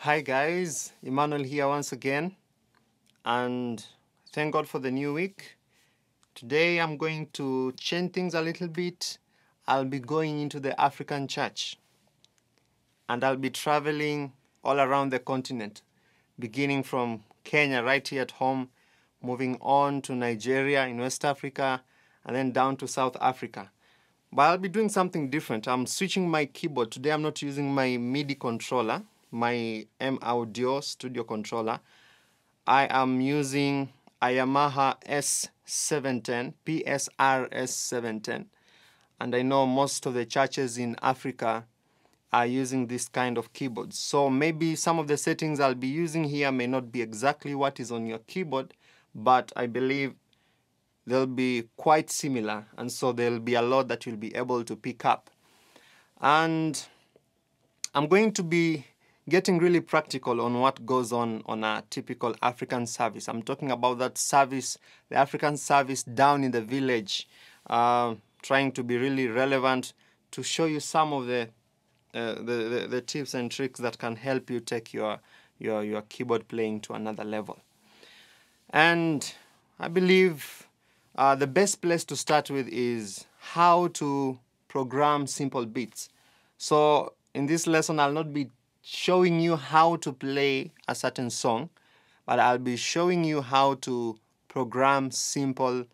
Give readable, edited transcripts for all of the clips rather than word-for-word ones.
Hi guys, Emmanuel here once again, and thank God for the new week. Today I'm going to change things a little bit. I'll be going into the African church, and I'll be traveling all around the continent, beginning from Kenya right here at home, moving on to Nigeria in West Africa, and then down to South Africa. But I'll be doing something different. I'm switching my keyboard. Today I'm not using my MIDI controller, my M Audio Studio controller. I am using a YAMAHA S710, PSR S710. And I know most of the churches in Africa are using this kind of keyboards. So maybe some of the settings I'll be using here may not be exactly what is on your keyboard, but I believe they'll be quite similar, and so there'll be a lot that you'll be able to pick up. And I'm going to be getting really practical on what goes on a typical African service. I'm talking about that service, the African service down in the village, trying to be really relevant to show you some of the tips and tricks that can help you take your keyboard playing to another level. And I believe the best place to start with is how to program simple beats. So in this lesson, I'll not be showing you how to play a certain song, but I'll be showing you how to program simple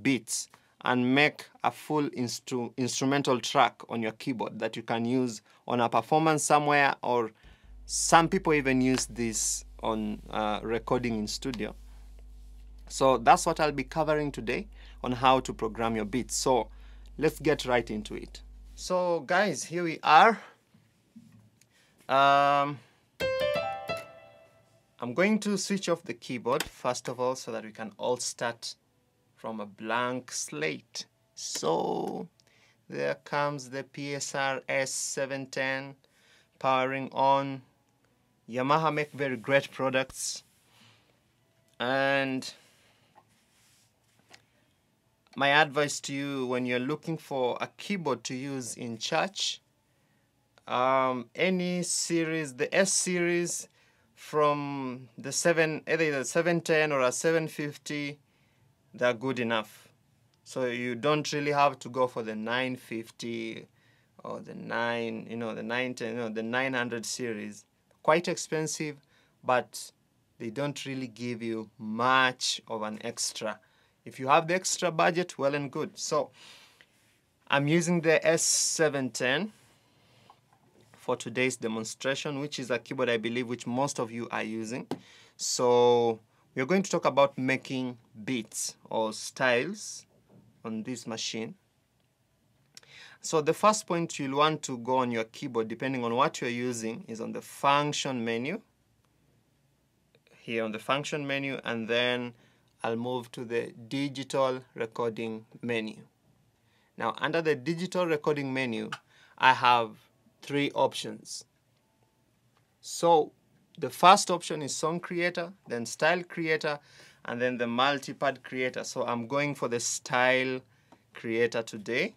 beats and make a full instrumental track on your keyboard that you can use on a performance somewhere, or some people even use this on recording in studio. So that's what I'll be covering today, on how to program your beats. So let's get right into it. So guys, here we are. I'm going to switch off the keyboard first of all, so that we can all start from a blank slate. So there comes the PSR S710 powering on. Yamaha make very great products, and my advice to you when you're looking for a keyboard to use in church, any series, the S series from the either the 710 or a 750, they're good enough. So you don't really have to go for the 950 or the 910, the 900 series. Quite expensive, but they don't really give you much of an extra. If you have the extra budget, well and good. So I'm using the S710 for today's demonstration, which is a keyboard I believe which most of you are using. So we're going to talk about making beats or styles on this machine. So the first point you'll want to go on your keyboard, depending on what you're using, is on the function menu. Here on the function menu, and then I'll move to the digital recording menu. Now under the digital recording menu, I have three options. So the first option is song creator, then style creator, and then the multipad creator. So I'm going for the style creator today.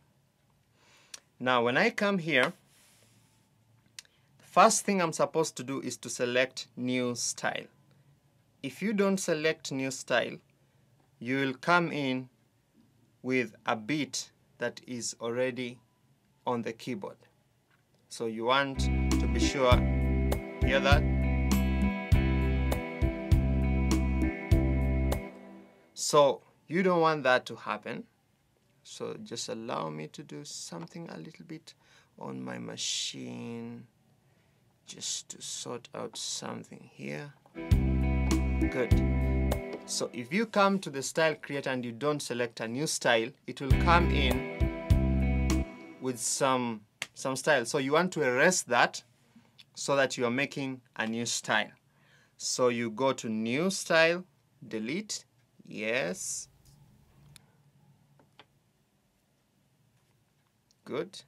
Now when I come here, the first thing I'm supposed to do is to select new style. If you don't select new style, you will come in with a beat that is already on the keyboard. So you want to be sure, hear that? So you don't want that to happen. So just allow me to do something a little bit on my machine, just to sort out something here. Good. So if you come to the style creator and you don't select a new style, it will come in with some style. So you want to erase that so that you are making a new style. So you go to new style, delete, yes. Good.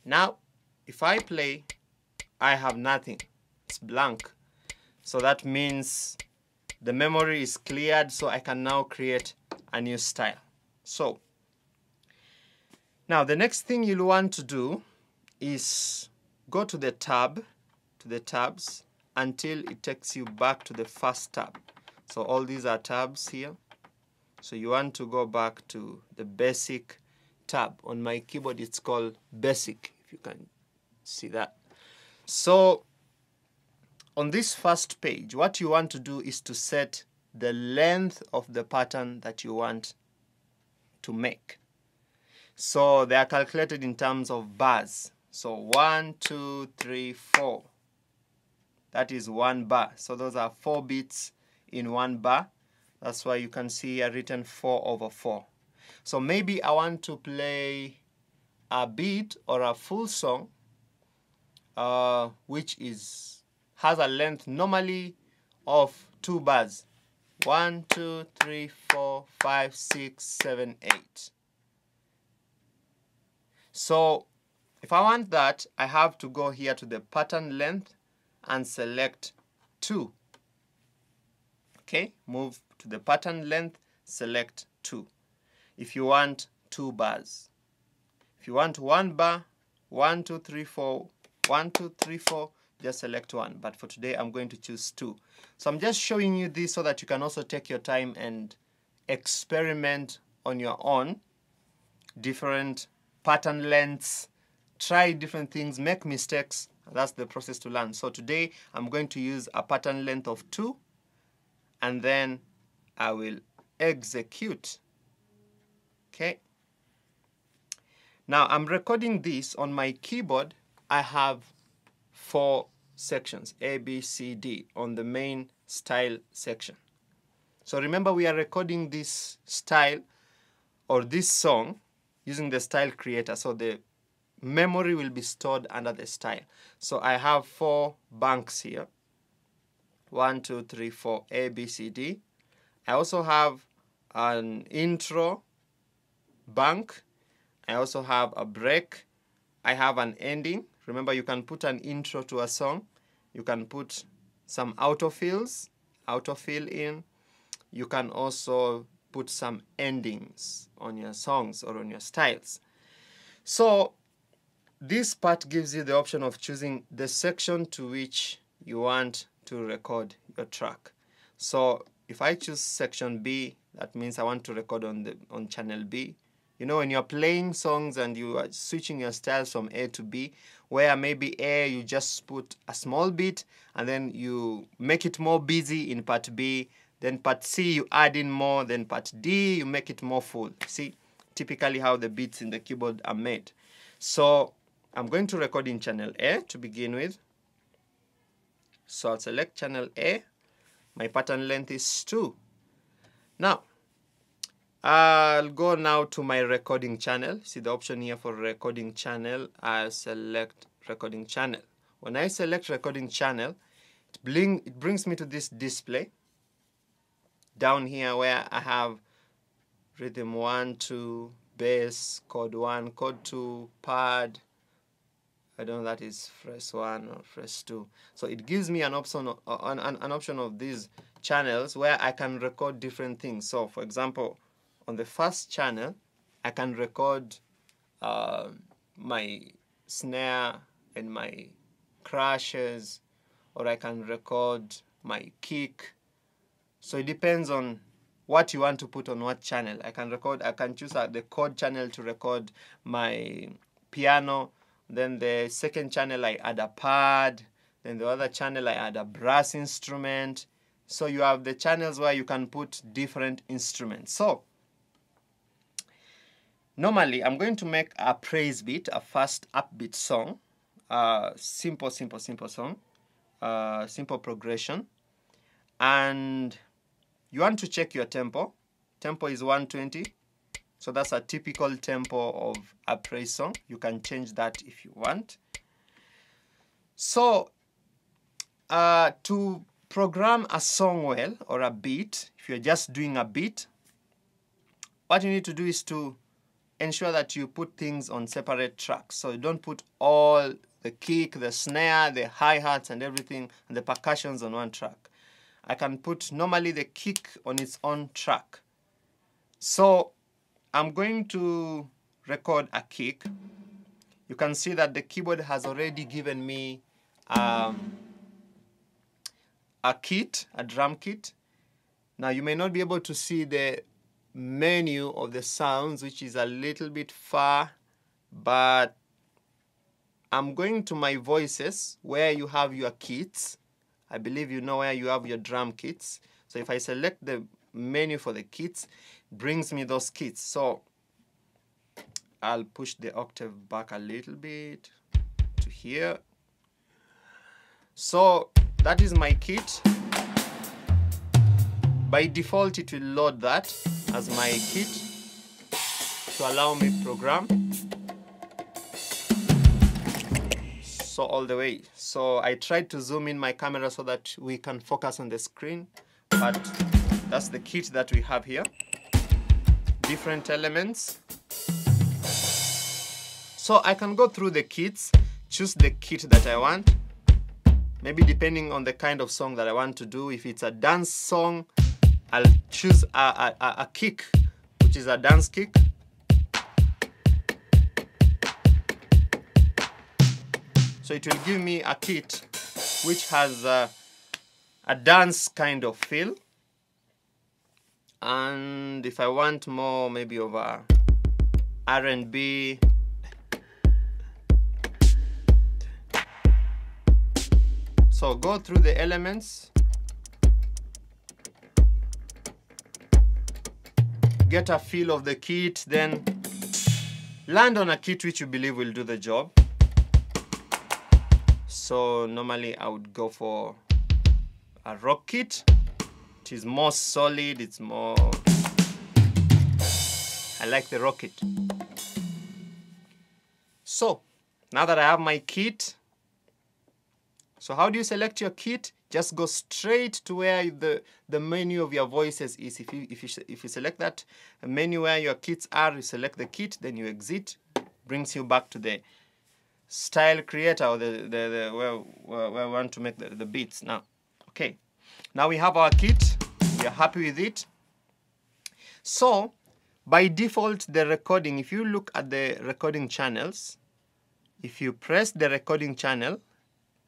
Now if I play, I have nothing. It's blank. So that means the memory is cleared, so I can now create a new style. So now the next thing you'll want to do is go to the tabs, until it takes you back to the first tab. So all these are tabs here. So you want to go back to the basic tab. On my keyboard it's called basic, if you can see that. So on this first page, what you want to do is to set the length of the pattern that you want to make. So they are calculated in terms of bars. So 1, 2, 3, 4. That is 1 bar. So those are 4 beats in 1 bar. That's why you can see here written 4/4. So maybe I want to play a beat or a full song which has a length normally of 2 bars. 1, 2, 3, 4, 5, 6, 7, 8. So if I want that, I have to go here to the pattern length and select 2. Okay, move to the pattern length, select 2. If you want 2 bars. If you want 1 bar, 1, 2, 3, 4, 1, 2, 3, 4, just select 1. But for today, I'm going to choose 2. So I'm just showing you this so that you can also take your time and experiment on your own. Different pattern lengths, try different things, make mistakes. That's the process to learn. So today, I'm going to use a pattern length of 2, and then I will execute. Okay. Now I'm recording this on my keyboard. I have 4 sections, A, B, C, D, on the main style section. So remember, we are recording this style or this song using the style creator. So the memory will be stored under the style. So I have 4 banks here. 1, 2, 3, 4, A, B, C, D. I also have an intro bank. I also have a break. I have an ending. Remember, you can put an intro to a song. You can put some autofills, autofill in. You can also put some endings on your songs or on your styles. So this part gives you the option of choosing the section to which you want to record your track. So if I choose section B, that means I want to record on channel B. You know, when you're playing songs and you are switching your styles from A to B, where maybe A, you just put a small bit, and then you make it more busy in part B, then part C, you add in more, then part D, you make it more full. See, typically how the beats in the keyboard are made. So I'm going to record in channel A to begin with. So I'll select channel A. My pattern length is 2. Now, I'll go now to my recording channel. See the option here for recording channel. I'll select recording channel. When I select recording channel, it brings me to this display. Down here where I have rhythm 1, 2, bass, chord 1, chord 2, pad. I don't know, that is phrase 1 or phrase 2. So it gives me an option of these channels where I can record different things. So for example, on the first channel, I can record my snare and my crashes, or I can record my kick. So it depends on what you want to put on what channel. I can choose the chord channel to record my piano. Then the second channel I add a pad. Then the other channel I add a brass instrument. So you have the channels where you can put different instruments. So normally I'm going to make a praise beat, a fast upbeat song. Simple song. Simple progression. And you want to check your tempo. Tempo is 120. So that's a typical tempo of a praise song. You can change that if you want. So to program a song well, or a beat, if you're just doing a beat, what you need to do is to ensure that you put things on separate tracks. So you don't put all the kick, the snare, the hi-hats and everything, and the percussions on one track. I can put normally the kick on its own track. So I'm going to record a kick. You can see that the keyboard has already given me a kit, a drum kit. Now you may not be able to see the menu of the sounds, which is a little bit far, but I'm going to my voices where you have your kits. I believe you know where you have your drum kits. So if I select the menu for the kits, it brings me those kits. So I'll push the octave back a little bit to here. So that is my kit. By default, it will load that as my kit to allow me program. So all the way. So I tried to zoom in my camera so that we can focus on the screen, but that's the kit that we have here. Different elements. So I can go through the kits, choose the kit that I want. Maybe depending on the kind of song that I want to do. If it's a dance song, I'll choose a kick, which is a dance kick. So it will give me a kit which has a dance kind of feel. And if I want more maybe of a R&B, so go through the elements, get a feel of the kit, then land on a kit which you believe will do the job. So normally I would go for a rock kit. It is more solid, it's more... I like the rock kit. So now that I have my kit, so how do you select your kit? Just go straight to where the menu of your voices is. If you select that menu where your kits are, you select the kit, then you exit, brings you back to the style creator or where we want to make the beats now. Okay, now we have our kit. We are happy with it. So by default, the recording, if you look at the recording channels, if you press the recording channel,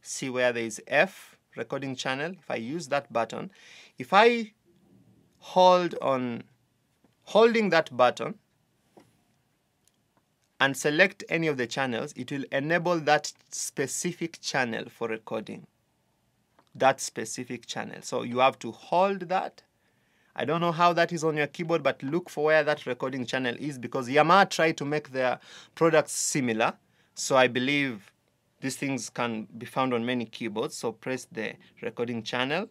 see where there is F, recording channel. If I use that button, if I holding that button and select any of the channels, it will enable that specific channel for recording. That specific channel. So you have to hold that. I don't know how that is on your keyboard, but look for where that recording channel is, because Yamaha tried to make their products similar. So I believe these things can be found on many keyboards. So press the recording channel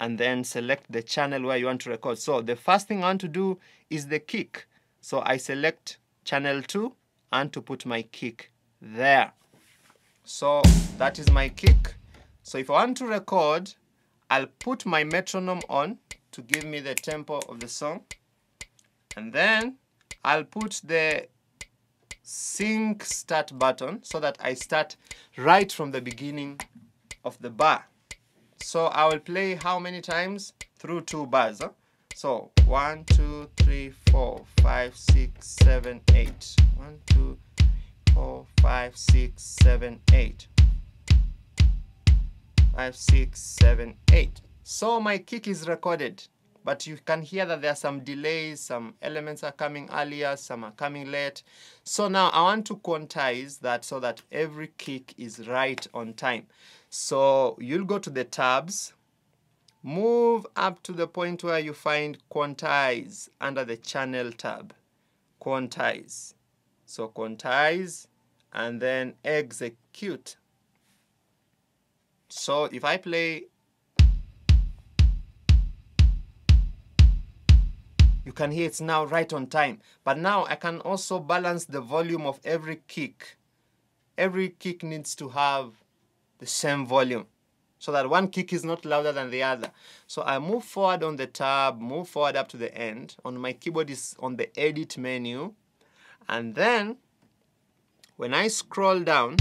and then select the channel where you want to record. So the first thing I want to do is the kick. So I select channel 2 and to put my kick there. So that is my kick. So if I want to record, I'll put my metronome on to give me the tempo of the song. And then I'll put the sync start button so that I start right from the beginning of the bar. So I will play how many times? Through 2 bars. Huh? So 1, 2, 3, 4, 5, 6, 7, 8. 1, 2, 4, 5, 6, 7, 8. 5, 6, 7, 8. So my kick is recorded, but you can hear that there are some delays, some elements are coming earlier, some are coming late. So now I want to quantize that so that every kick is right on time. So you'll go to the tabs, move up to the point where you find quantize under the channel tab. Quantize. So quantize and then execute. So if I play, you can hear it's now right on time. But now I can also balance the volume of every kick. Every kick needs to have the same volume so that one kick is not louder than the other. So I move forward on the tab, move forward up to the end. On my keyboard is on the edit menu. And then when I scroll down,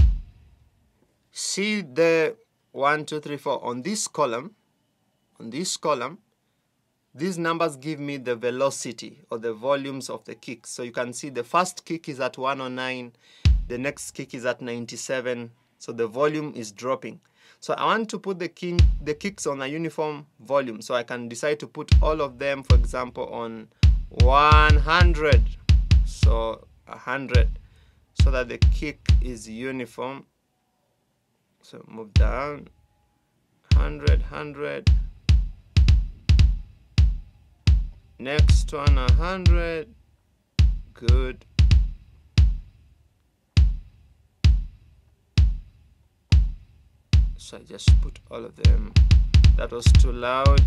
see the 1, 2, 3, 4 on this column. On this column, these numbers give me the velocity or the volumes of the kicks. So you can see the first kick is at 109, the next kick is at 97, so the volume is dropping. So I want to put the kicks on a uniform volume. So I can decide to put all of them, for example, on 100. So 100, so that the kick is uniform. So move down, 100, 100. Next one, 100. Good. So I just put all of them. That was too loud.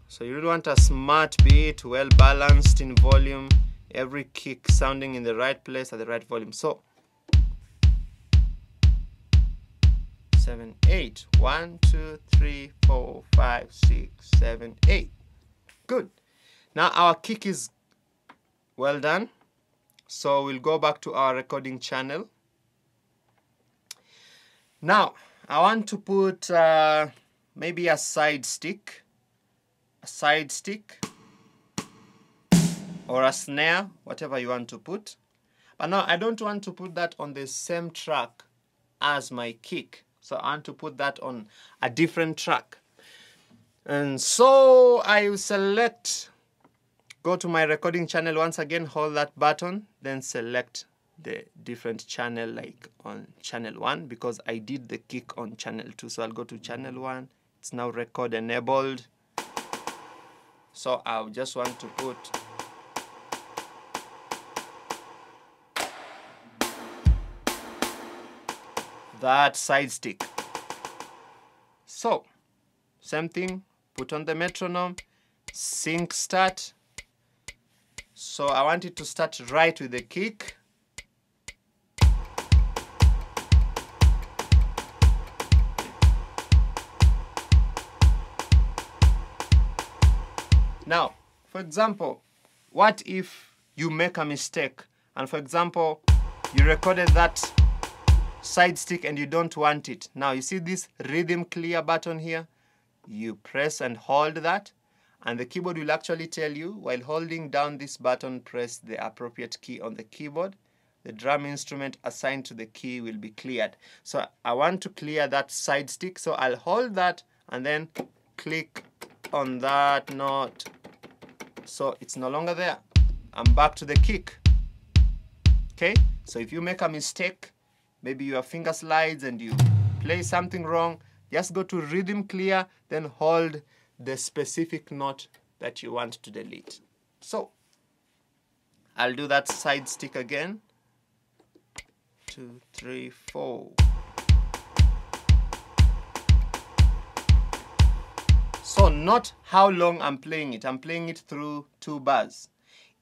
So you really want a smart beat, well balanced in volume, every kick sounding in the right place at the right volume. So 7, 8. 1, 2, 3, 4, 5, 6, 7, 8. Good. Now our kick is well done. So we'll go back to our recording channel. Now I want to put maybe a side stick, or a snare, whatever you want to put. But now I don't want to put that on the same track as my kick. So I want to put that on a different track. And so I will select, go to my recording channel once again, hold that button, then select the different channel, like on channel 1, because I did the kick on channel 2. So I'll go to channel 1. It's now record enabled. So I just want to put that side stick. So same thing, put on the metronome, sync start. So I want it to start right with the kick. Now, for example, what if you make a mistake and, for example, you recorded that side stick and you don't want it? Now, you see this rhythm clear button here? You press and hold that, and the keyboard will actually tell you, while holding down this button, press the appropriate key on the keyboard. The drum instrument assigned to the key will be cleared. So I want to clear that side stick, so I'll hold that and then click on that note. So it's no longer there. I'm back to the kick. Okay? So if you make a mistake, maybe your finger slides and you play something wrong, just go to rhythm clear, then hold the specific note that you want to delete. So I'll do that side stick again. 2, 3, 4. So note how long I'm playing it. I'm playing it through 2 bars.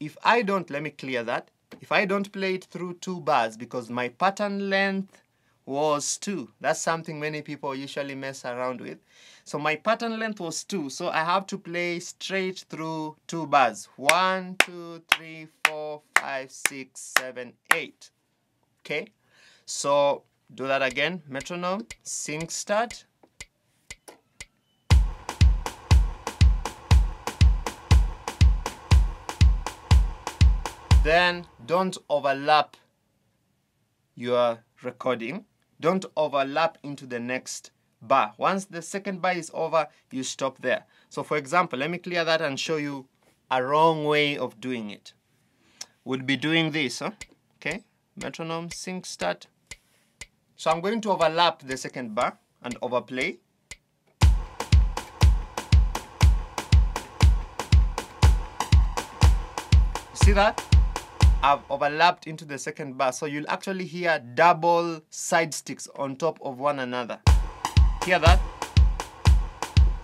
If I don't, let me clear that. If I don't play it through 2 bars, because my pattern length was 2. That's something many people usually mess around with. So my pattern length was 2. So I have to play straight through 2 bars. 1, 2, 3, 4, 5, 6, 7, 8. Okay? So do that again. Metronome, sync start. Then don't overlap your recording. Don't overlap into the next bar. Once the second bar is over, you stop there. So for example, let me clear that and show you a wrong way of doing it. We'll be doing this, okay? Metronome, sync start. So I'm going to overlap the second bar and overplay. See that? I've overlapped into the second bar, so you'll actually hear double side sticks on top of one another. Hear that?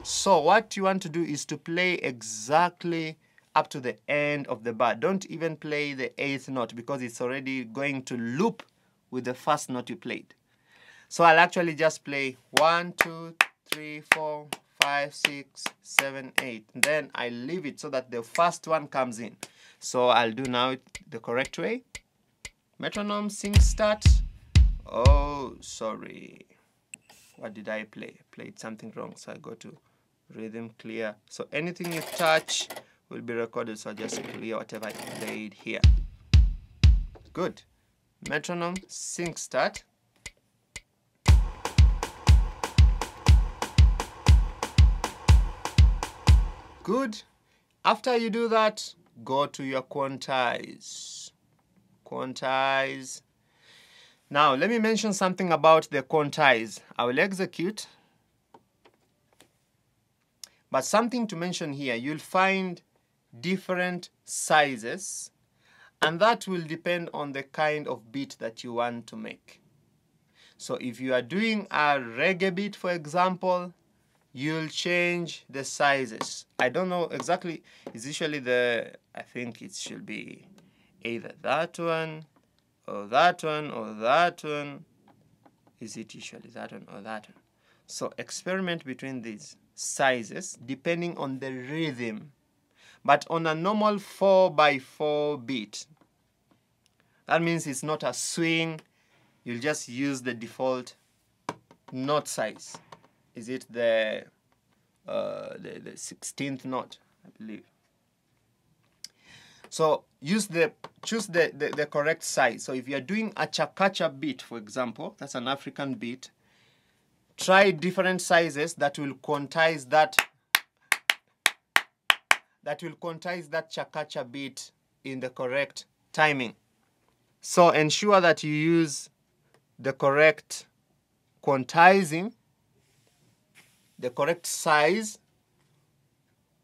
So what you want to do is to play exactly up to the end of the bar. Don't even play the 8th note, because it's already going to loop with the first note you played. So I'll actually just play 1, 2, 3, 4, 5, 6, 7, 8. And then I leave it so that the first one comes in. So I'll do now the correct way. Metronome, sync start. Oh, sorry. What did I play? I played something wrong. So I go to rhythm clear. So anything you touch will be recorded. So I just clear whatever I played here. Good. Metronome, sync start. Good. After you do that, go to your quantize. Quantize. Now, let me mention something about the quantize. I will execute. But something to mention here, you'll find different sizes, and that will depend on the kind of beat that you want to make. So if you are doing a reggae beat, for example, you'll change the sizes. I don't know exactly, it's usually I think it should be either that one, or that one, or that one. Is it usually that one or that one? So experiment between these sizes depending on the rhythm. But on a normal 4x4 beat, that means it's not a swing. You'll just use the default note size. Is it the 16th note, I believe. So choose the correct size. So if you're doing a cha-cha beat, for example, that's an African beat, try different sizes that will quantize that cha-cha beat in the correct timing. So ensure that you use the correct quantizing, the correct size,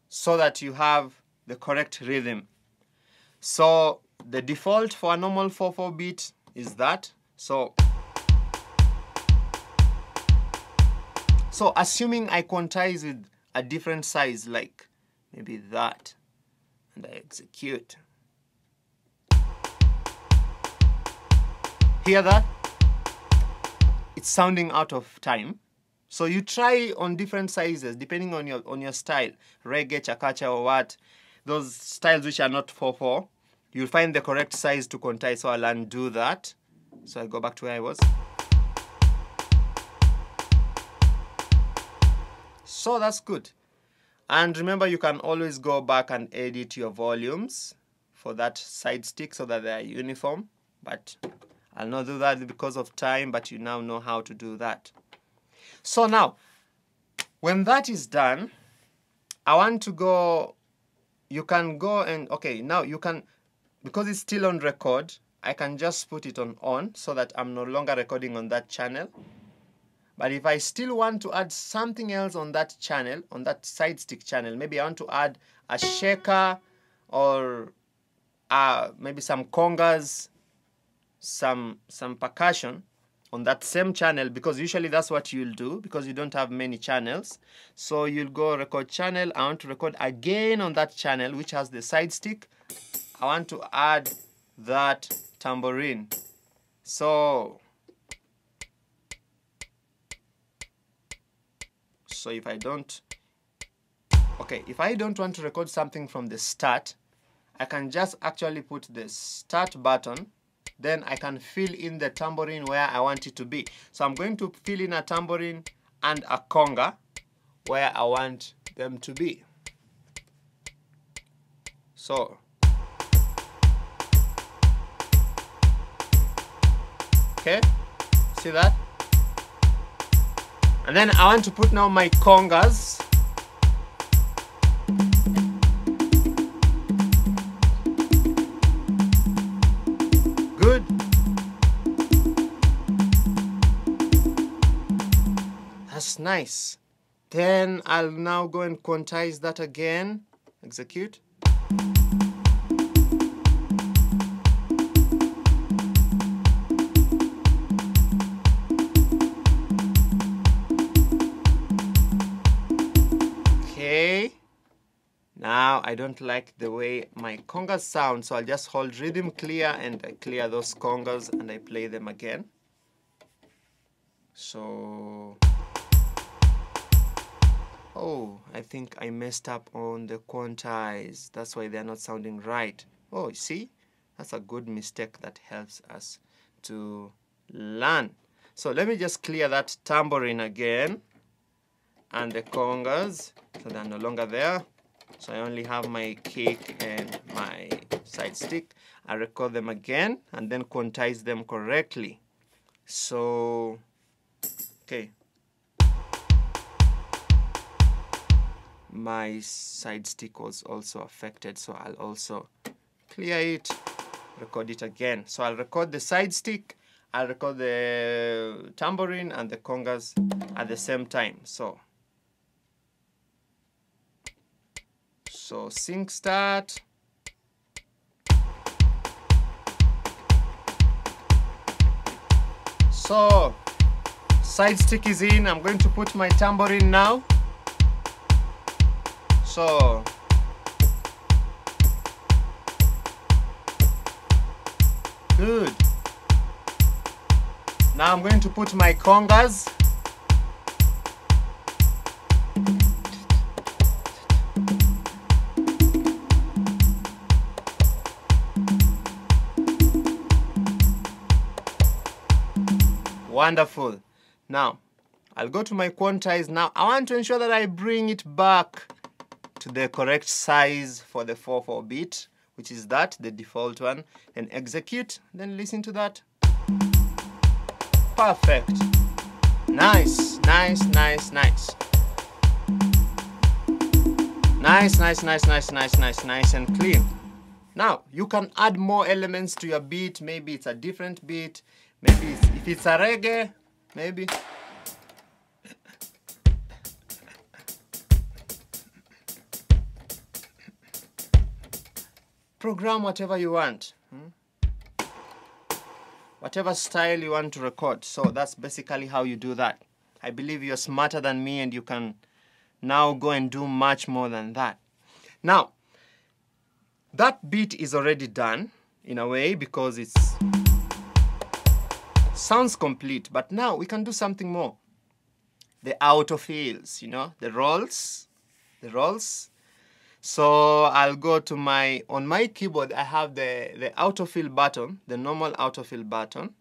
so that you have the correct rhythm. So the default for a normal 4/4 beat is that. So assuming I quantize with a different size, like maybe that, and I execute. Hear that? It's sounding out of time. So you try on different sizes depending on your style, reggae, cha-cha, or what. Those styles which are not 4/4, you'll find the correct size to quantize. So I'll undo that. So I go back to where I was. So that's good. And remember, you can always go back and edit your volumes for that side stick so that they are uniform. But I'll not do that because of time, but you now know how to do that. So now, when that is done, I want to go, you can go and, okay, now you can, because it's still on record, I can just put it on so that I'm no longer recording on that channel. But if I still want to add something else on that channel, on that side stick channel, maybe I want to add a shaker or maybe some congas, some percussion on that same channel, because usually that's what you'll do because you don't have many channels. So you'll go record channel. I want to record again on that channel which has the side stick. I want to add that tambourine. So if I don't want to record something from the start, I can just actually put the start button. Then I can fill in the tambourine where I want it to be. So I'm going to fill in a tambourine and a conga where I want them to be. So okay, see that? And then I want to put now my congas. Good. That's nice. Then I'll now go and quantize that again. Execute. Now I don't like the way my congas sound, so I'll just hold rhythm clear and I clear those congas and I play them again. So, oh, I think I messed up on the quantize. That's why they're not sounding right. Oh, you see? That's a good mistake that helps us to learn. So let me just clear that tambourine again and the congas, so they're no longer there. So I only have my kick and my side stick. I record them again and then quantize them correctly. So, okay. my side stick was also affected, so I'll also clear it, record it again. So I'll record the side stick, I'll record the tambourine and the congas at the same time. So sync start. So side stick is in. I'm going to put my tambourine now. So good. Now I'm going to put my congas. Wonderful. Now, I'll go to my quantize. Now, I want to ensure that I bring it back to the correct size for the 4/4 beat, which is that, the default one. Then execute, then listen to that. Perfect. Nice, nice, nice, nice. Nice, nice, nice, nice, nice, nice, nice and clean. Now, you can add more elements to your beat. Maybe it's a different beat. Maybe if it's a reggae, maybe. Program whatever you want. Whatever style you want to record. So that's basically how you do that. I believe you're smarter than me and you can now go and do much more than that. Now, that beat is already done in a way because it sounds complete. But now we can do something more. The autofills, you know, the rolls. So I'll go to on my keyboard, I have the autofill button, the normal autofill button.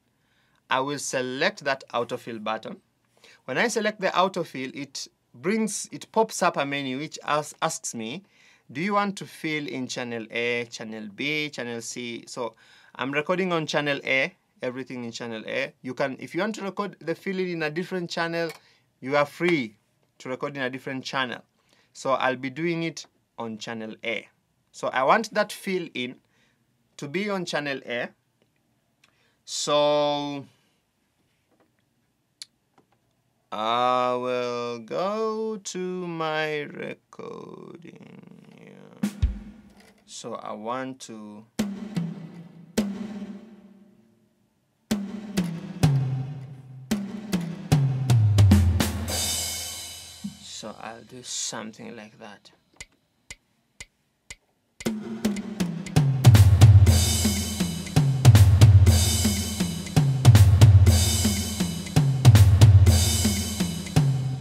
I will select that autofill button. When I select the autofill, it pops up a menu which asks me, do you want to fill in channel A, channel B, channel C? So I'm recording on channel A, everything in channel A. You can, if you want to record the filling in a different channel, you are free to record in a different channel. So I'll be doing it on channel A. So I want that fill in to be on channel A. So I will go to my recording here. So I want to so I'll do something like that.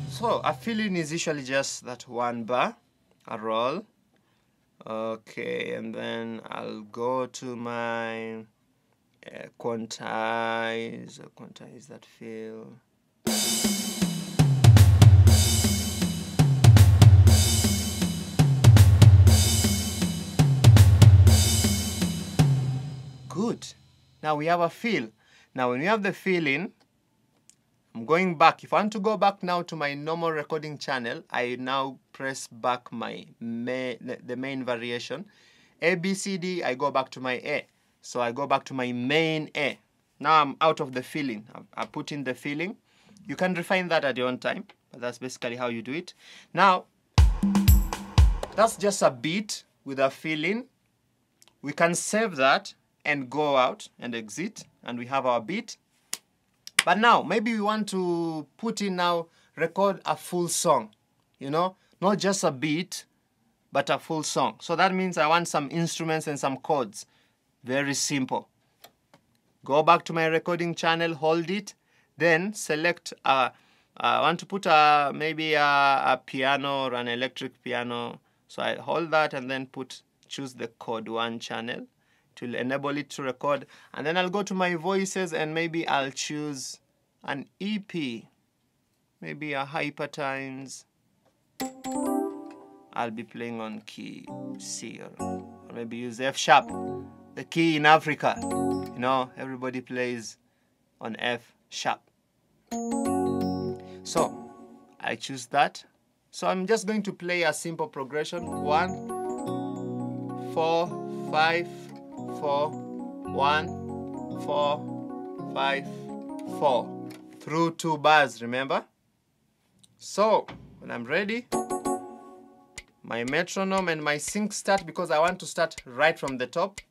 So a fill-in is usually just that one bar, a roll. Okay, and then I'll go to my quantize that fill. Good. Now we have a fill. Now when we have the fill in, I'm going back. If I want to go back now to my normal recording channel, I now press back the main variation. A, B, C, D, I go back to my A. So I go back to my main A. Now I'm out of the filling. I put in the filling. You can refine that at your own time, but that's basically how you do it. Now, that's just a beat with a filling. We can save that and go out and exit, and we have our beat. But now, maybe we want to put in now, record a full song, you know, not just a beat, but a full song. So that means I want some instruments and some chords. Very simple. Go back to my recording channel, hold it, then select, I want to put maybe a piano or an electric piano. So I hold that and then choose the chord 1 channel to enable it to record. And then I'll go to my voices and maybe I'll choose an EP, maybe a hypertimes. I'll be playing on key C or maybe use F sharp, the key in Africa. You know, everybody plays on F sharp. So I choose that. So I'm just going to play a simple progression. 1, 4, 5, 4, 1, 4, 5, 4. Through 2 bars, remember? So when I'm ready, my metronome and my sync start, because I want to start right from the top.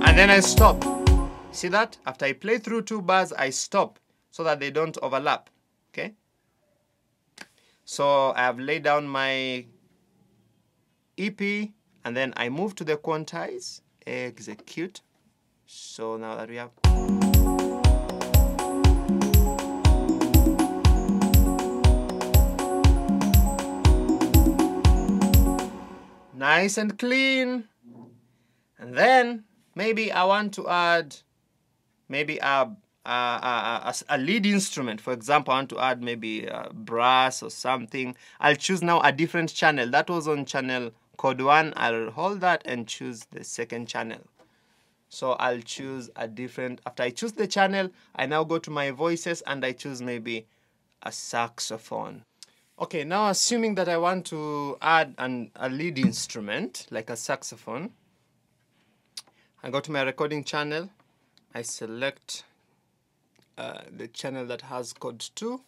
And then I stop. See that? After I play through 2 bars, I stop so that they don't overlap. Okay? So I have laid down my EP, and then I move to the quantize, execute. So now that we have nice and clean. And then maybe I want to add maybe a lead instrument. For example, I want to add maybe a brass or something. I'll choose now a different channel. That was on channel Chord 1. I'll hold that and choose the second channel. So I'll choose a different, after I choose the channel, I now go to my voices and I choose maybe a saxophone. Okay, now assuming that I want to add a lead instrument, like a saxophone, I go to my recording channel, I select the channel that has Chord 2,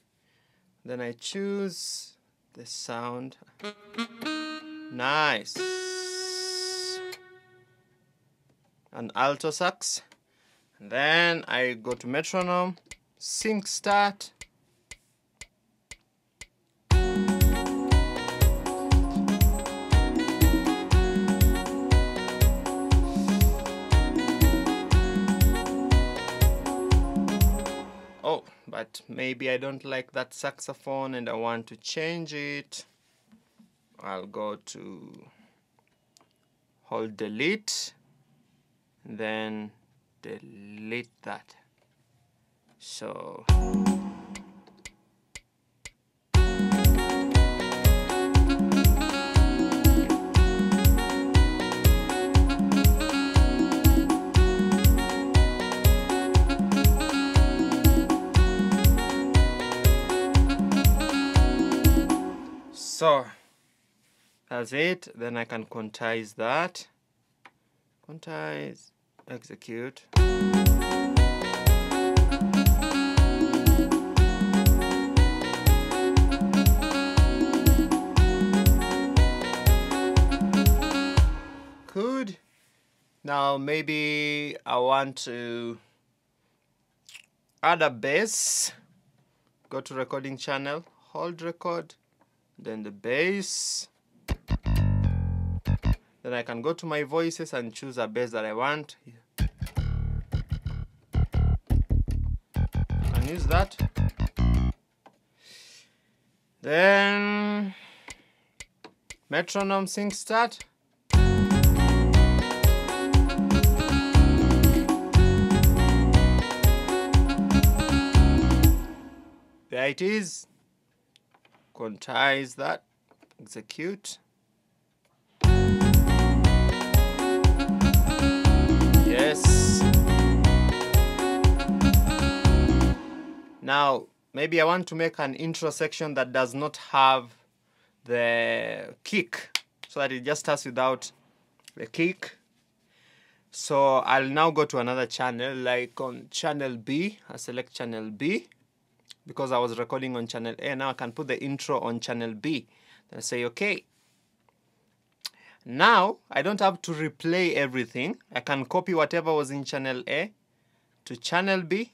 then I choose the sound. Nice. An alto sax. And then I go to metronome, sync start. Oh, but maybe I don't like that saxophone and I want to change it. I'll go to hold delete, then delete that. So that's it. Then I can quantize that. Quantize, execute. Good. Now maybe I want to add a bass. Go to recording channel, hold record, then the bass. Then I can go to my voices and choose a bass that I want. I can use that. Then metronome sync start. There it is. Quantize that. Execute. Yes. Now, maybe I want to make an intro section that does not have the kick, so that it just starts without the kick. So I'll now go to another channel, like on channel B. I select channel B because I was recording on channel A. Now I can put the intro on channel B. Then I say OK. Now, I don't have to replay everything. I can copy whatever was in channel A to channel B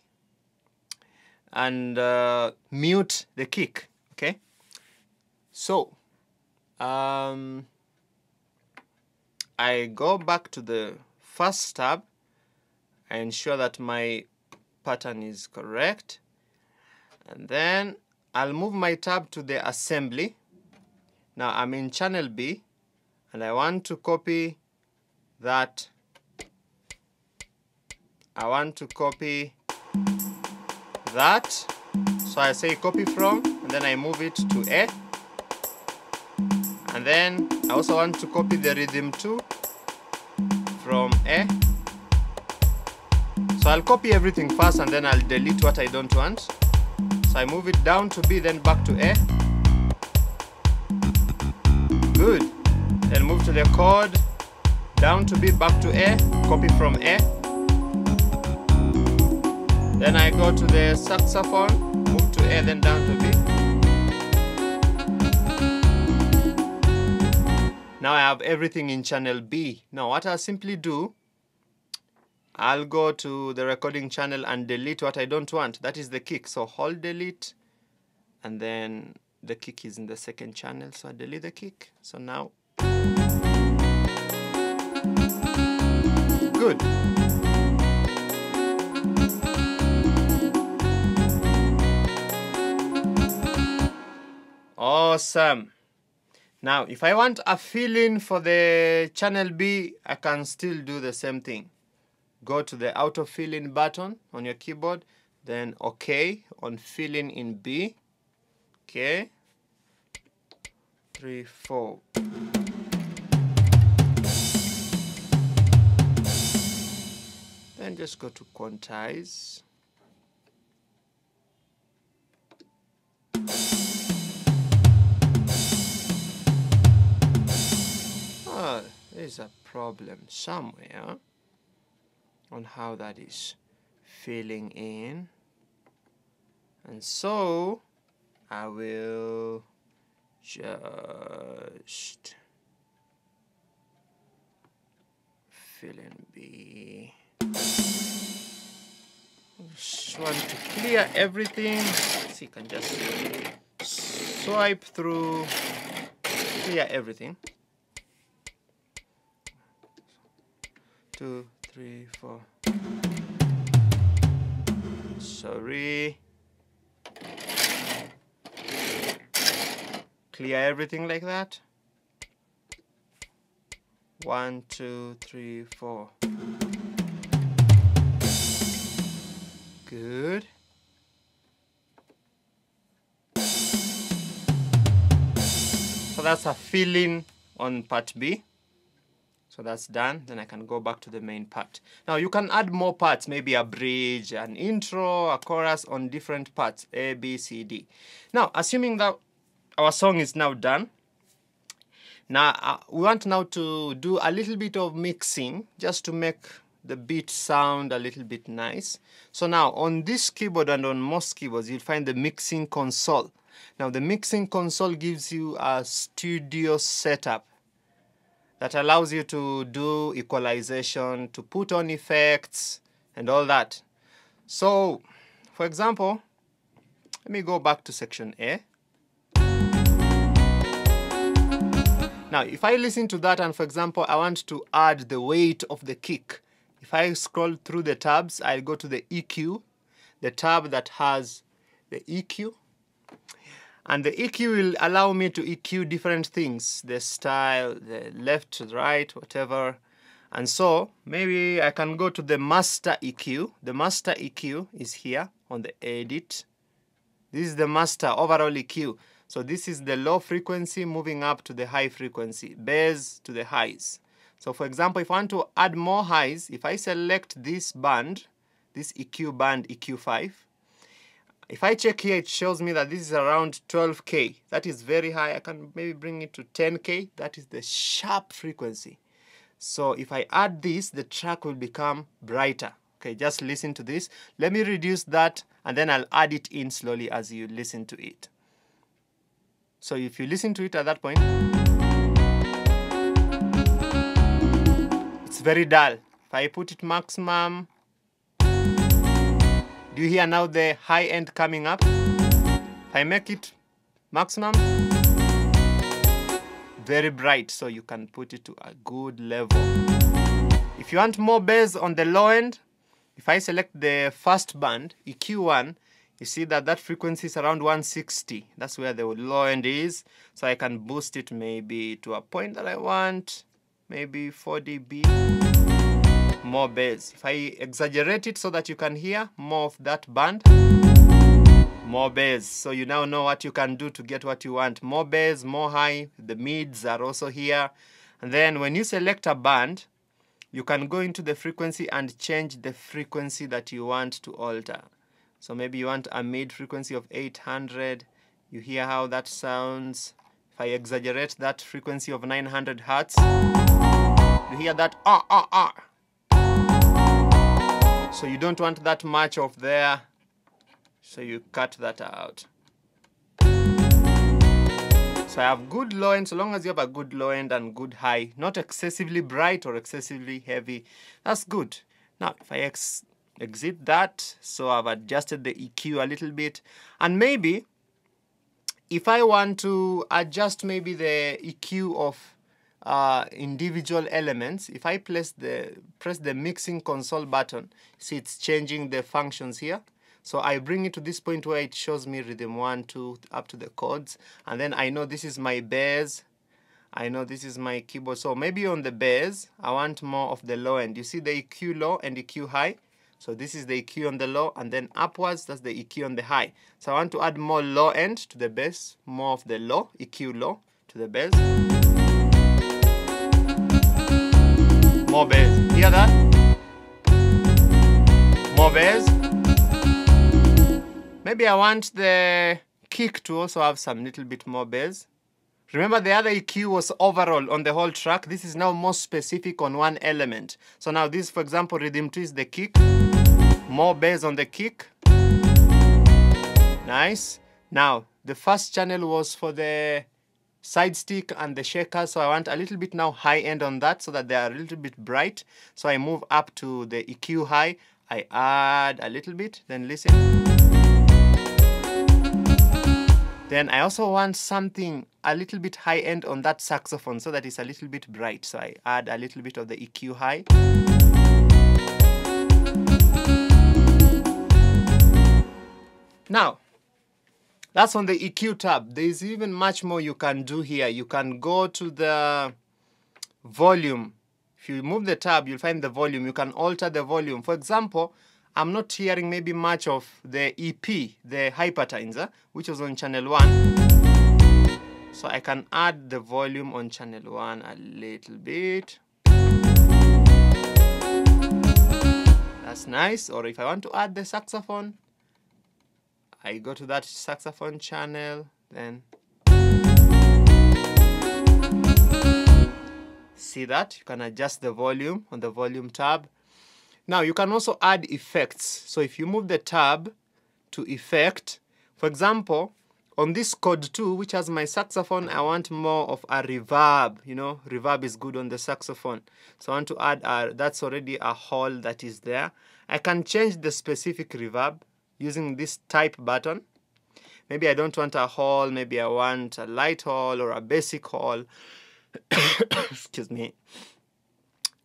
and mute the kick, okay? So, I go back to the first tab. I ensure that my pattern is correct. And then I'll move my tab to the assembly. Now, I'm in channel B. And I want to copy that. I want to copy that. So I say copy from, and then I move it to A. And then I also want to copy the rhythm 2 from A. So I'll copy everything first and then I'll delete what I don't want. So I move it down to B, then back to A. Good. Then move to the chord, down to B, back to A, copy from A. Then I go to the saxophone, move to A, then down to B. Now I have everything in channel B. Now what I'll simply do, I'll go to the recording channel and delete what I don't want. That is the kick. So hold delete, and then the kick is in the second channel. So I delete the kick. So now, good. Awesome. Now, if I want a fill-in for the channel B, I can still do the same thing. Go to the auto fill-in button on your keyboard, then OK on fill-in in B. Okay. 3, 4. Then just go to quantize. There's a problem somewhere on how that is filling in, and so I will just fill in B. Just want to clear everything. So you can just swipe through, clear everything. 2, 3, 4. Sorry. Clear everything like that. 1, 2, 3, 4. Good. So that's a fill-in on part B. So that's done. Then I can go back to the main part. Now you can add more parts, maybe a bridge, an intro, a chorus on different parts, A, B, C, D. Now, assuming that our song is now done, now we want now to do a little bit of mixing just to make the beat sound a little bit nice. So now on this keyboard and on most keyboards, you'll find the mixing console. Now the mixing console gives you a studio setup that allows you to do equalization, to put on effects, and all that. So, for example, let me go back to section A. Now, if I listen to that and, for example, I want to add the weight of the kick, if I scroll through the tabs, I'll go to the EQ, the tab that has the EQ. And the EQ will allow me to EQ different things, the style, the left, right, whatever. And so maybe I can go to the master EQ. The master EQ is here on the edit. This is the master overall EQ. So this is the low frequency moving up to the high frequency, bass to the highs. So for example, if I want to add more highs, if I select this band, this EQ band EQ5, if I check here, it shows me that this is around 12K. That is very high. I can maybe bring it to 10K. That is the sharp frequency. So if I add this, the track will become brighter. Okay, just listen to this. Let me reduce that, and then I'll add it in slowly as you listen to it. So if you listen to it at that point, it's very dull. If I put it maximum, do you hear now the high end coming up? If I make it maximum, very bright, so you can put it to a good level. If you want more bass on the low end, if I select the first band, EQ1, you see that that frequency is around 160. That's where the low end is. So I can boost it maybe to a point that I want, maybe 4 dB. More bass. If I exaggerate it so that you can hear more of that band, more bass. So you now know what you can do to get what you want. More bass, more high. The mids are also here. And then when you select a band, you can go into the frequency and change the frequency that you want to alter. So maybe you want a mid frequency of 800. You hear how that sounds. If I exaggerate that frequency of 900 hertz, you hear that So you don't want that much of there, so you cut that out. So I have good low end. So long as you have a good low end and good high, not excessively bright or excessively heavy, that's good. Now if I exit that, so I've adjusted the EQ a little bit, and maybe if I want to adjust maybe the EQ of individual elements, if I press the mixing console button, see it's changing the functions here. So I bring it to this point where it shows me rhythm 1, 2 up to the chords, and then I know this is my bass, I know this is my keyboard. So maybe on the bass I want more of the low end. You see the EQ low and EQ high. So this is the EQ on the low, and then upwards that's the EQ on the high. So I want to add more low end to the bass, more of the low, EQ low to the bass. More bass. Hear that? More bass. Maybe I want the kick to also have some little bit more bass. Remember the other EQ was overall on the whole track. This is now more specific on one element. So now this, for example, rhythm 2 is the kick. More bass on the kick. Nice. Now the first channel was for the side stick and the shaker, so I want a little bit now high end on that so that they are a little bit bright. So I move up to the EQ high, I add a little bit, then listen. Then I also want something a little bit high end on that saxophone so that it's a little bit bright. So I add a little bit of the EQ high. Now, that's on the EQ tab. There is even much more you can do here. You can go to the volume. If you move the tab, you'll find the volume. You can alter the volume. For example, I'm not hearing maybe much of the EP, the hypertones, which was on channel 1. So I can add the volume on channel 1 a little bit. That's nice. Or if I want to add the saxophone, I go to that saxophone channel, then see that? You can adjust the volume on the volume tab. Now you can also add effects. So if you move the tab to effect, for example, on this Chord 2, which has my saxophone, I want more of a reverb. You know, reverb is good on the saxophone. So I want to add that's already a hall that is there. I can change the specific reverb using this type button. Maybe I don't want a hall, maybe I want a light hall or a basic hall. Excuse me.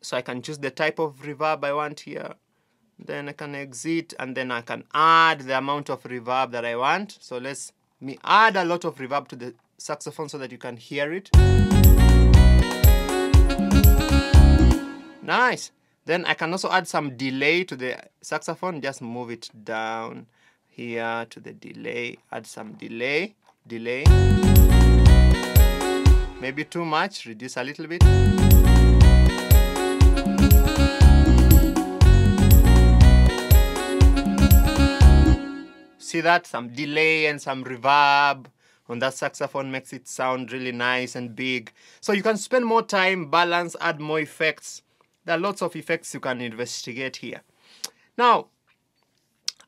So I can choose the type of reverb I want here. Then I can exit, and then I can add the amount of reverb that I want. So let's add a lot of reverb to the saxophone so that you can hear it. Nice. Then I can also add some delay to the saxophone. Just move it down here to the delay. Add some delay. Maybe too much. Reduce a little bit. See that? Some delay and some reverb on that saxophone makes it sound really nice and big. So you can spend more time, balance, add more effects. There are lots of effects you can investigate here. Now,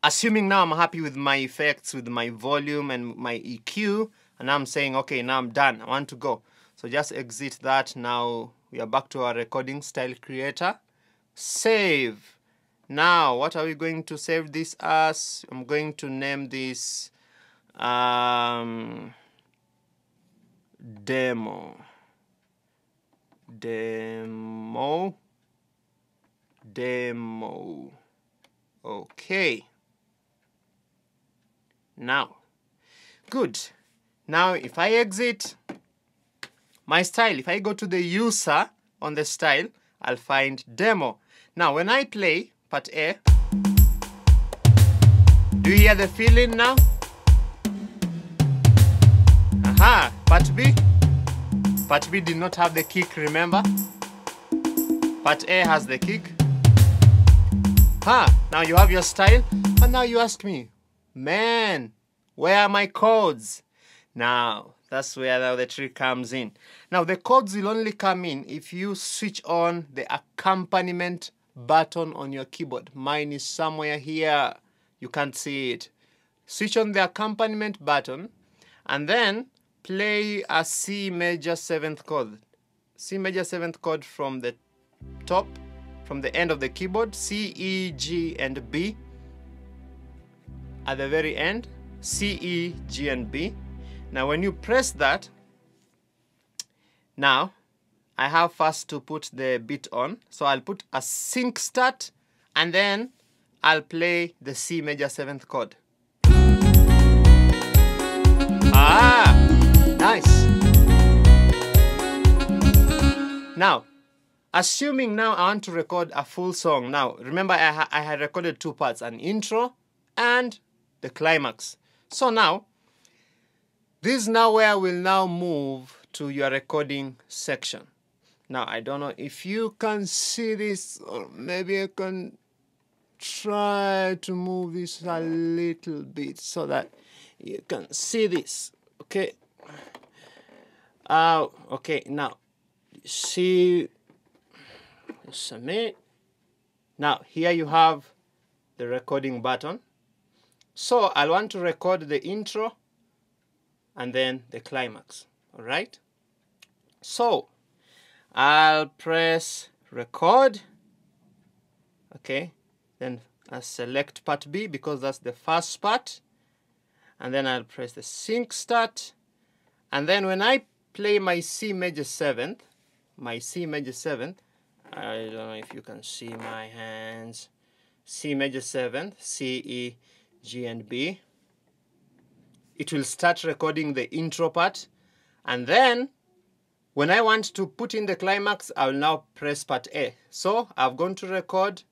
assuming now I'm happy with my effects, with my volume and my EQ, and I'm saying, okay, now I'm done, I want to go. So just exit that. Now we are back to our recording style creator. Save. Now, what are we going to save this as? I'm going to name this demo. Okay. Now, good. Now, if I exit my style, if I go to the user on the style, I'll find demo. Now, when I play part A, do you hear the feeling now? Aha, part B. Part B did not have the kick, remember? Part A has the kick. Now you have your style, and now you ask me, man, where are my chords? Now, that's where now the trick comes in. Now, the chords will only come in if you switch on the accompaniment button on your keyboard. Mine is somewhere here. You can't see it. Switch on the accompaniment button, and then play a C major 7th chord. C major 7th chord from the top, from the end of the keyboard, C, E, G, and B. At the very end, C, E, G, and B. Now when you press that, now I have first to put the beat on. So I'll put a sync start, and then I'll play the C major 7th chord. Nice. Now, assuming now I want to record a full song. Now, remember I had recorded two parts, an intro and the climax. So now, this is now where we'll now move to your recording section. Now, I don't know if you can see this, or maybe I can try to move this a little bit so that you can see this. Okay. Okay, now, see, submit. Now, here you have the recording button. So, I'll want to record the intro and then the climax. All right? So, I'll press record. Okay. Then I'll select part B because that's the first part. And then I'll press the sync start. And then when I play my C major 7th, I don't know if you can see my hands. C major 7th, C, E, G, and B. It will start recording the intro part. And then, when I want to put in the climax, I will now press part A. So, I've gone to record.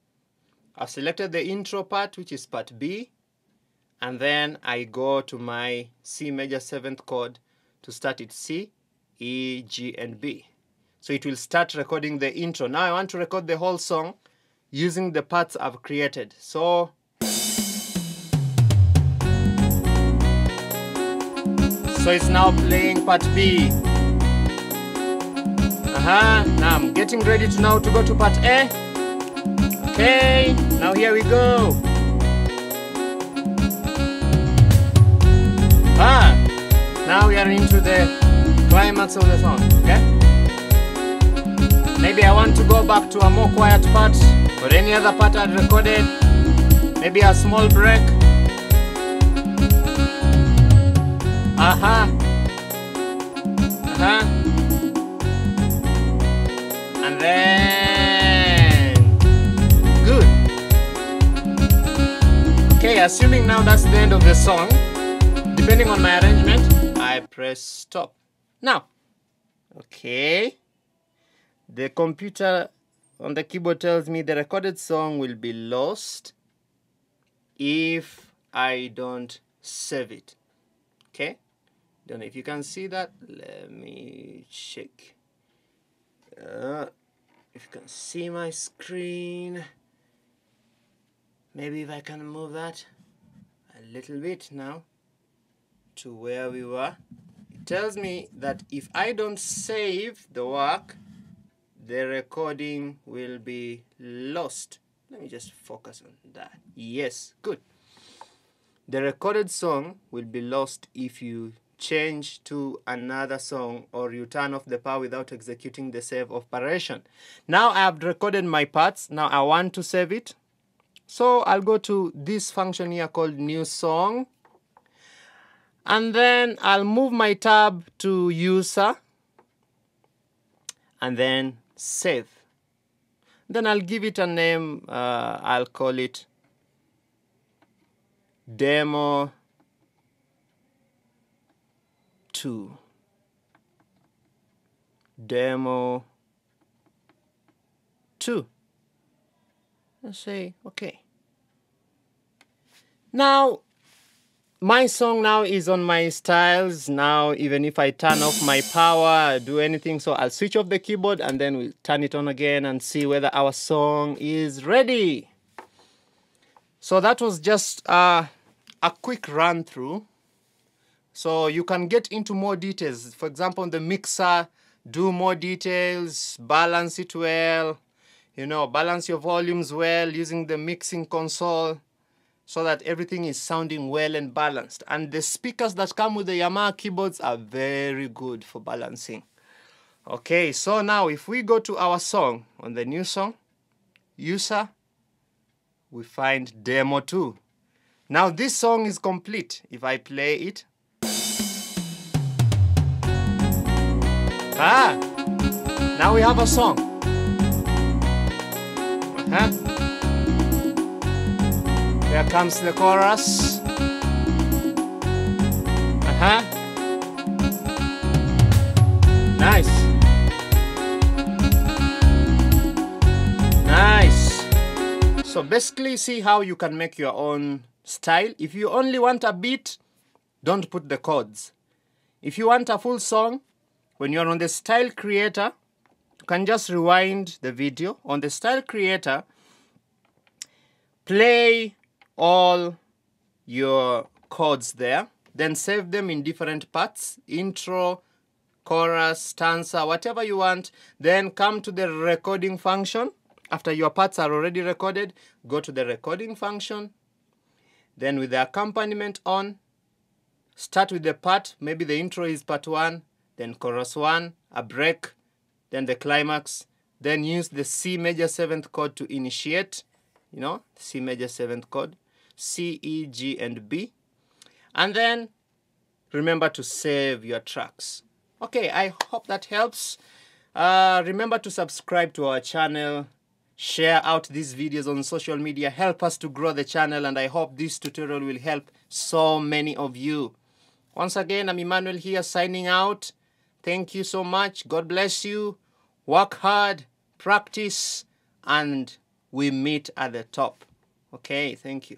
I've selected the intro part, which is part B. And then I go to my C major 7th chord to start it C, E, G, and B. So it will start recording the intro. Now I want to record the whole song using the parts I've created. So it's now playing part B. Now I'm getting ready to go to part A. Okay, now here we go. Now we are into the climax of the song, okay? Maybe I want to go back to a more quiet part or any other part I'd recorded. Maybe a small break. And then good. Okay, assuming now that's the end of the song, depending on my arrangement, I press stop. Now, okay, the computer on the keyboard tells me the recorded song will be lost if I don't save it. Okay, don't know if you can see that. Let me check. If you can see my screen, maybe if I can move that a little bit now to where we were. It tells me that if I don't save the work, the recording will be lost. Let me just focus on that. Yes, good. The recorded song will be lost if you change to another song or you turn off the power without executing the save operation. Now I've recorded my parts. Now I want to save it. So I'll go to this function here called new song. And then I'll move my tab to user. And then save. Then I'll give it a name. I'll call it Demo 2. Demo 2. Let's say, okay. Now, my song now is on my styles. Now, even if I turn off my power, do anything, so I'll switch off the keyboard and then we'll turn it on again and see whether our song is ready. So that was just a quick run through. So you can get into more details. For example, on the mixer, do more details, balance it well, you know, balance your volumes well using the mixing console, so that everything is sounding well and balanced. And the speakers that come with the Yamaha keyboards are very good for balancing. Okay, so now if we go to our song, on the new song, user, we find demo 2. Now this song is complete. If I play it, now we have a song. Here comes the chorus. Nice. Nice. So basically, see how you can make your own style. If you only want a beat, don't put the chords. If you want a full song, when you're on the style creator, you can just rewind the video. On the style creator, play all your chords there, then save them in different parts, intro, chorus, stanza, whatever you want. Then come to the recording function. After your parts are already recorded, go to the recording function. Then with the accompaniment on, start with the part, maybe the intro is part 1, then chorus 1, a break, then the climax. Then use the C major 7th chord to initiate, you know, C major 7th chord. C, E, G, and B. And then remember to save your tracks. Okay, I hope that helps. Remember to subscribe to our channel. Share out these videos on social media. Help us to grow the channel, and I hope this tutorial will help so many of you. Once again, I'm Emmanuel here signing out. Thank you so much. God bless you. Work hard, practice, and we meet at the top. Okay, thank you.